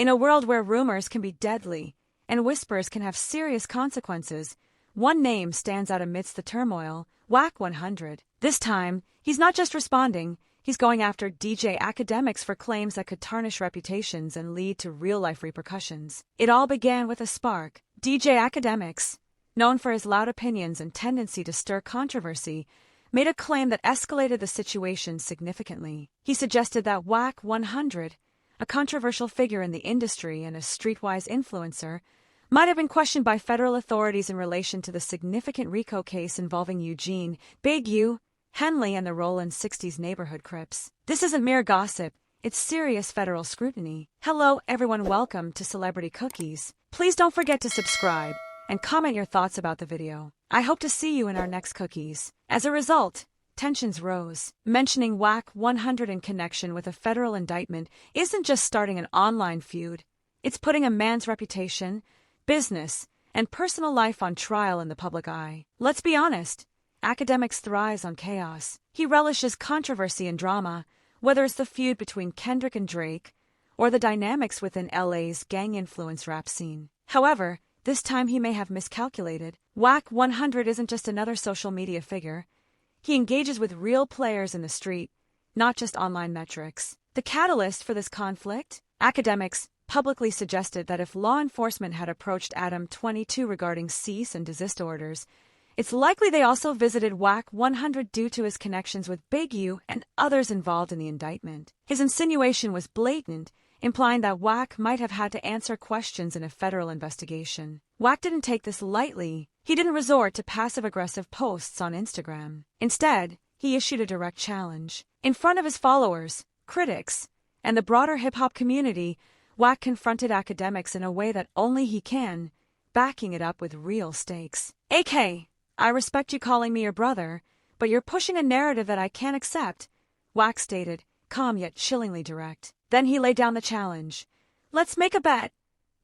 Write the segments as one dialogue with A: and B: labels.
A: In a world where rumors can be deadly and whispers can have serious consequences, one name stands out amidst the turmoil: Wack 100. This time, he's not just responding, he's going after DJ Akademiks for claims that could tarnish reputations and lead to real-life repercussions. It all began with a spark. DJ Akademiks, known for his loud opinions and tendency to stir controversy, made a claim that escalated the situation significantly. He suggested that Wack 100, a controversial figure in the industry and a streetwise influencer, might have been questioned by federal authorities in relation to the significant RICO case involving Eugene, Big U, Henley and the Rollin 60s neighborhood Crips. This isn't mere gossip, it's serious federal scrutiny. Hello everyone, welcome to Celebrity Cookies. Please don't forget to subscribe and comment your thoughts about the video. I hope to see you in our next cookies. As a result, tensions rose. Mentioning Wack 100 in connection with a federal indictment isn't just starting an online feud, it's putting a man's reputation, business, and personal life on trial in the public eye. Let's be honest, Akademiks thrives on chaos. He relishes controversy and drama, whether it's the feud between Kendrick and Drake, or the dynamics within LA's gang-influenced rap scene. However, this time he may have miscalculated. Wack 100 isn't just another social media figure. He engages with real players in the street, not just online metrics. The catalyst for this conflict? Akademiks publicly suggested that if law enforcement had approached Adam 22 regarding cease and desist orders, it's likely they also visited Wack 100 due to his connections with Big U and others involved in the indictment. His insinuation was blatant, implying that Wack might have had to answer questions in a federal investigation. Wack didn't take this lightly. He didn't resort to passive-aggressive posts on Instagram. Instead, he issued a direct challenge. In front of his followers, critics, and the broader hip-hop community, Wack confronted Akademiks in a way that only he can, backing it up with real stakes. AK, I respect you calling me your brother, but you're pushing a narrative that I can't accept, Wack stated, calm yet chillingly direct. Then he laid down the challenge. Let's make a bet.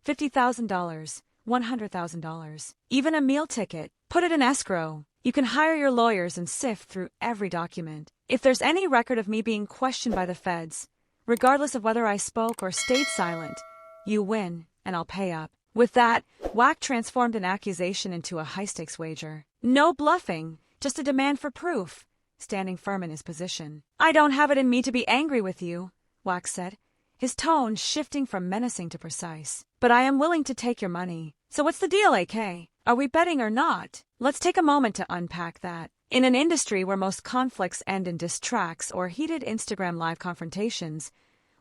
A: $50,000, $100,000, even a meal ticket. Put it in escrow. You can hire your lawyers and sift through every document. If there's any record of me being questioned by the feds, regardless of whether I spoke or stayed silent, you win, and I'll pay up. With that, Wack transformed an accusation into a high-stakes wager. No bluffing, just a demand for proof, standing firm in his position. I don't have it in me to be angry with you, Wack said, his tone shifting from menacing to precise. But I am willing to take your money. So what's the deal, AK? Are we betting or not? Let's take a moment to unpack that. In an industry where most conflicts end in diss tracks or heated Instagram live confrontations,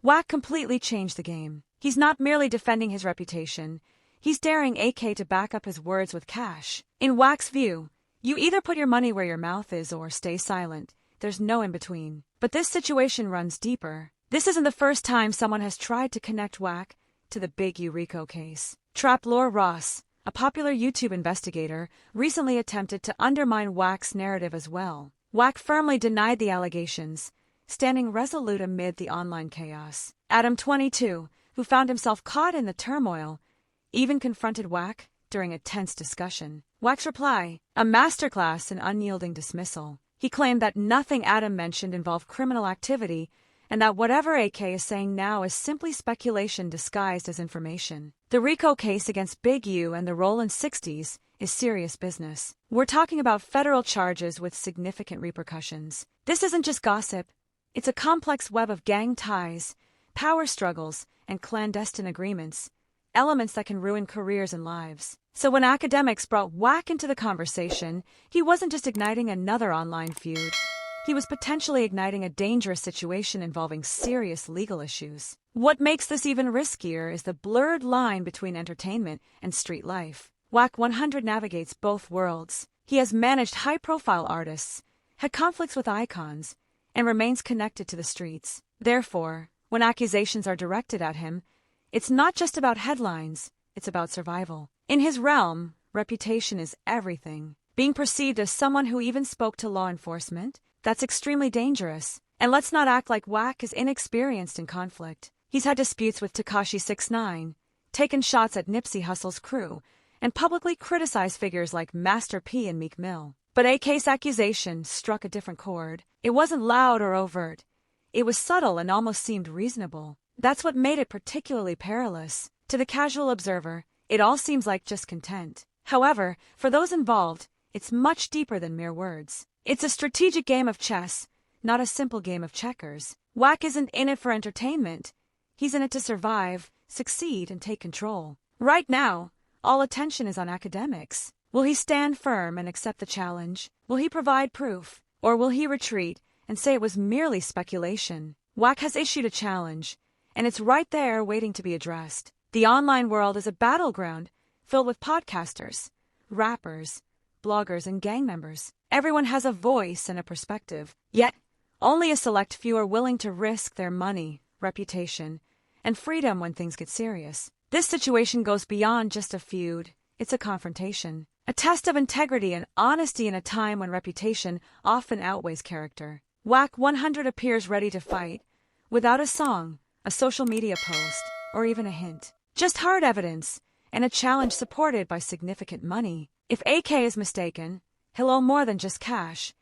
A: Wack completely changed the game. He's not merely defending his reputation, he's daring AK to back up his words with cash. In Wack's view, you either put your money where your mouth is or stay silent. There's no in-between. But this situation runs deeper. This isn't the first time someone has tried to connect Wack to the Big U RICO case. Trap Lore Ross, a popular YouTube investigator, recently attempted to undermine Wack's narrative as well. Wack firmly denied the allegations, standing resolute amid the online chaos. Adam 22, who found himself caught in the turmoil, even confronted Wack during a tense discussion. Wack's reply, a masterclass in unyielding dismissal. He claimed that nothing Adam mentioned involved criminal activity, and that whatever AK is saying now is simply speculation disguised as information. The RICO case against Big U and the Rollin 60s is serious business. We're talking about federal charges with significant repercussions. This isn't just gossip. It's a complex web of gang ties, power struggles, and clandestine agreements, elements that can ruin careers and lives. So when Akademiks brought Wack into the conversation, he wasn't just igniting another online feud. He was potentially igniting a dangerous situation involving serious legal issues. What makes this even riskier is the blurred line between entertainment and street life. Wack 100 navigates both worlds. He has managed high-profile artists, had conflicts with icons, and remains connected to the streets. Therefore, when accusations are directed at him, it's not just about headlines, it's about survival. In his realm, reputation is everything. Being perceived as someone who even spoke to law enforcement, that's extremely dangerous. And let's not act like Wack is inexperienced in conflict. He's had disputes with Tekashi 6ix9ine, taken shots at Nipsey Hussle's crew, and publicly criticized figures like Master P and Meek Mill. But AK's accusation struck a different chord. It wasn't loud or overt. It was subtle and almost seemed reasonable. That's what made it particularly perilous. To the casual observer, it all seems like just content. However, for those involved, it's much deeper than mere words. It's a strategic game of chess, not a simple game of checkers. Wack isn't in it for entertainment. He's in it to survive, succeed, and take control. Right now, all attention is on Akademiks. Will he stand firm and accept the challenge? Will he provide proof? Or will he retreat and say it was merely speculation? Wack has issued a challenge, and it's right there waiting to be addressed. The online world is a battleground filled with podcasters, rappers, bloggers, and gang members. Everyone has a voice and a perspective, yet only a select few are willing to risk their money, reputation, and freedom when things get serious. This situation goes beyond just a feud. It's a confrontation, a test of integrity and honesty in a time when reputation often outweighs character. Wack 100 appears ready to fight, without a song, a social media post, or even a hint. Just hard evidence, and a challenge supported by significant money. If AK is mistaken, he'll owe more than just cash.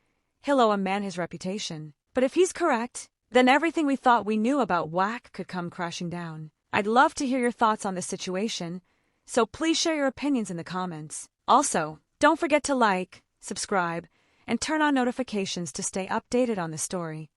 A: He'll owe a man his reputation. But if he's correct, then everything we thought we knew about Wack could come crashing down. I'd love to hear your thoughts on this situation, so please share your opinions in the comments. Also, don't forget to like, subscribe, and turn on notifications to stay updated on the story.